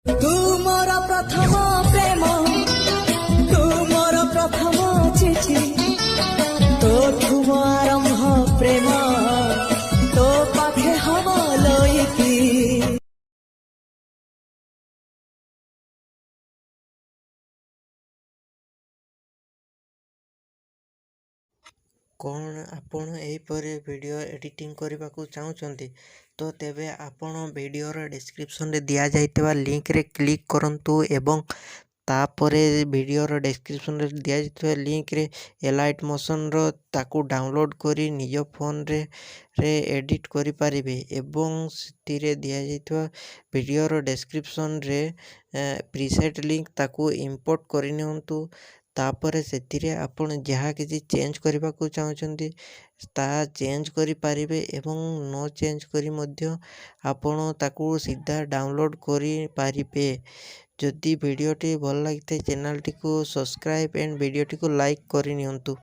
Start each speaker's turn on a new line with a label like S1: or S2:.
S1: ତୁମର ପ୍ରଥମ ପ୍ରେମ, ତୁମର ପ୍ରଥମ ଚିଠି, ତୋଠୁ ମୋ ଆରମ୍ଭ ପ୍ରେମ, ତୋ ପାଖେ ହବ ଲଇକି।
S2: କ'ଣ ଆପଣ ଏହିପରି ଭିଡ଼ିଓ ଏଡ଼ିଟିଂ କରିବାକୁ ଚାହୁଁଛନ୍ତି? ତ ତେବେ ଆପଣ ଭିଡ଼ିଓର ଡେସ୍କ୍ରିପସନ୍ରେ ଦିଆଯାଇଥିବା ଲିଙ୍କରେ କ୍ଲିକ୍ କରନ୍ତୁ ଏବଂ ତାପରେ ଭିଡ଼ିଓର ଡେସ୍କ୍ରିପସନ୍ରେ ଦିଆଯାଇଥିବା ଲିଙ୍କରେ ଏଲାଇଟ୍ ମୋସନ୍ର ତାକୁ ଡାଉନଲୋଡ଼୍ କରି ନିଜ ଫୋନ୍ରେ ଏଡ଼ିଟ୍ କରିପାରିବେ ଏବଂ ସେଥିରେ ଦିଆଯାଇଥିବା ଭିଡ଼ିଓର ଡେସ୍କ୍ରିପସନ୍ରେ ପ୍ରିସେଟ୍ ଲିଙ୍କ ତାକୁ ଇମ୍ପୋର୍ଟ କରିନିଅନ୍ତୁ। ତାପରେ ସେଥିରେ ଆପଣ ଯାହା କିଛି ଚେଞ୍ଜ କରିବାକୁ ଚାହୁଁଛନ୍ତି ତାହା ଚେଞ୍ଜ କରିପାରିବେ ଏବଂ ନ ଚେଞ୍ଜ କରି ମଧ୍ୟ ଆପଣ ତାକୁ ସିଧା ଡାଉନଲୋଡ଼୍ କରିପାରିବେ। ଯଦି ଭିଡ଼ିଓଟି ଭଲ ଲାଗିଥାଏ ଚ୍ୟାନେଲଟିକୁ ସବସ୍କ୍ରାଇବ୍ ଏଣ୍ଡ ଭିଡ଼ିଓଟିକୁ ଲାଇକ୍ କରିନିଅନ୍ତୁ।